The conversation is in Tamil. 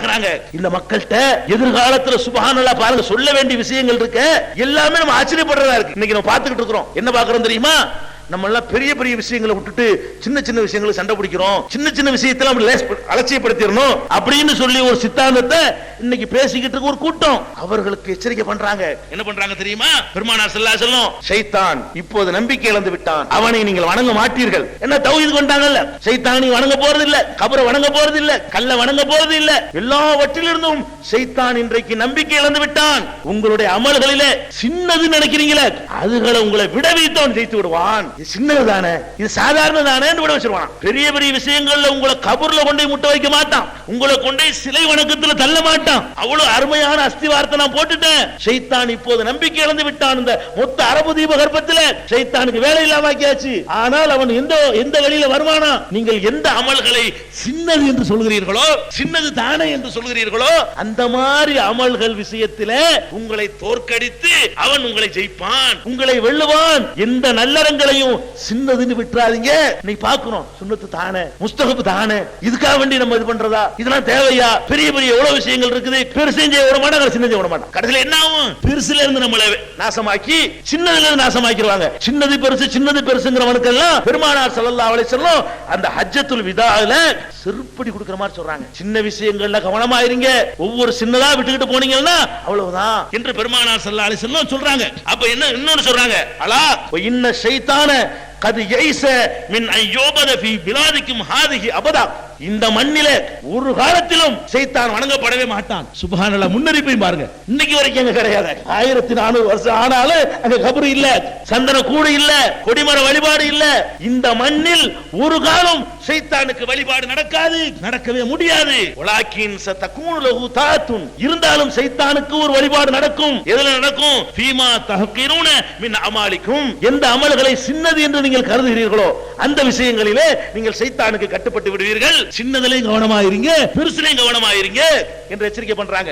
பாக்குறாங்க. இந்த மக்கள்கிட்ட எதிர்காலத்துல சுப்ஹானல்லாஹ் பாருங்க சொல்ல வேண்டிய விஷயங்கள் இருக்கு, எல்லாமே நம்ம ஆச்சரியப்படுறதா இருக்கு. இன்னைக்கு நம்ம பார்த்துக்கிட்டு இருக்கிறோம். என்ன பார்க்கிறோம் தெரியுமா? நம்ம எல்லாம் பெரிய பெரிய விஷயங்களை விட்டுட்டு சின்ன சின்ன விஷயங்களை சண்டை பிடிக்கிறோம். சின்ன சின்ன விஷயத்தை அலட்சியப்படுத்திடணும் அப்படின்னு சொல்லி ஒரு சித்தாந்தத்தை இன்னைக்கு பேசிக்கிட்டு இருக்க ஒரு கூட்டம் அவர்களுக்கு எச்சரிக்கை பண்றாங்க. என்ன பண்றாங்க தெரியுமா? பெருமானார் ஸல்லல்லாஹு அலைஹி வஸல்லம், ஷைத்தான் இப்போது நம்பிக்கை இழந்து விட்டான், அவனை நீங்கள் வணங்க மாட்டீர்கள். என்ன தௌஹீத் கொண்டாங்கல்ல, ஷைத்தானை வணங்க போறது இல்ல, கபரை வணங்க போறது இல்ல, கல்ல வணங்க போறது இல்ல, எல்லாவற்றிலிருந்தும் ஷைத்தான் இன்றைக்கு நம்பிக்கை இழந்து விட்டான். உங்களுடைய அமல்களிலே சின்னது நினைக்கிறீங்களே அதுகளை உங்களை விடவித்தவன் ஜெயித்து விடுவான். இது சின்னது தானே, இது சாதாரண தானே விட வச்சிருவான். பெரிய பெரிய விஷயங்கள்ல உங்களை கபர்ல கொண்டு முட்ட வைக்க மாட்டான், உங்களை கொண்டே சிலை வணக்கத்துல தள்ள மாட்டான். அவ்வளவு அருமையான அஸ்திவாரத்தை நான் போட்டுட்டேன். ஷைத்தான் இப்போது நம்பிக்கை இழந்து விட்டான். இந்த மொத்த அரபு தீபகற்பத்தில் ஷைத்தானுக்கு வேலை இல்லாம ஆக்கியாச்சு. ஆனால் அவன் எந்த வழியில வருவானா? நீங்கள் எந்த அமல்களை சின்னது என்று சொல்கிறீர்களோ, சின்னது தானே என்று சொல்கிறீர்களோ, அந்த மாதிரி அமல்கள் விஷயத்திலே உங்களை தோற்கடித்து அவன் உங்களை ஜெயிப்பான், உங்களை வெல்லுவான். எந்த நல்லறங்களையும் சின்னதுன்னு விட்டுறாதீங்க. நீ பார்க்கணும், சுன்னத்து தானே, முஸ்தகப் தானே, இதுக்காக வேண்டி நம்ம இது பண்றதா? இதெல்லாம் தேவையா? பெரிய பெரிய எவ்வளவு விஷயங்கள் இருக்குது. பெருசு செய்ய விட மாட்டாங்க, சின்ன செய்ய விட மாட்டாங்க. கடைசியில் என்ன ஆகும்? பெருசுல இருந்து நம்மளை நாசமாக்கி சின்னதுல இருந்து நாசமாக்கிடுவாங்க. சின்னது பெருசு, சின்னது பெருசுங்கிறவனுக்கெல்லாம் பெருமானார் ஸல்லல்லாஹு அலைஹி வஸல்லம் அந்த ஹஜ்ஜத்துல் விதால செருப்படி கொடுக்கிற மாதிரி சொல்றாங்க. சின்ன விஷயங்கள்ல கவனமா இருங்க, ஒவ்வொரு சின்னதா விட்டுக்கிட்டு போனீங்கன்னா அவ்வளவுதான் என்று பெருமானார் ஸல்லல்லாஹு அலைஹி வஸல்லம் சொல்றாங்க. அப்ப என்ன இன்னொன்னு சொல்றாங்க, அலா இன்ன ஷைத்தான கது யைஸ மின் அய்யூபத ஃபீ பிலாதிக்கும் ஹாதிஹி அபதா. இந்த மண்ணிலே ஒரு காலத்திலும் ஷைத்தான் வணங்கப்படவே மாட்டான். சுப்ஹானல்லாஹ், முன்னறிப்பை பாருங்க. இன்னைக்கு வரைக்கும் அங்க கிடையாது. 1400 வருஷம் ஆனாலும் அங்க கபர் இல்ல, சந்தன கூடு இல்ல, கொடிமர வழிபாடு இல்ல. இந்த மண்ணில் ஒரு காலம் ஷைத்தானுக்கு வழிபாடு நடக்காது, நடக்கவே முடியாது. வலாக்கின் சதகூனு லஹு தாத்துன், இருந்தாலும் ஷைத்தானுக்கு ஒரு வழிபாடு நடக்கும். எதுல நடக்கும்? ஃபீமா தஹ்கிரூன மின் அமாலிக்கும், எந்த அமல்களை சின்னது என்று நீங்கள் கருதுகிறீர்களோ அந்த விஷயங்களிலே நீங்கள் ஷைத்தானுக்கு கட்டுப்பட்டு விடுவீர்கள். சின்னதிலே கவனமாயிருங்க, பெருசிலே கவனமாயிருங்க என்று எச்சரிக்கை பண்றாங்க.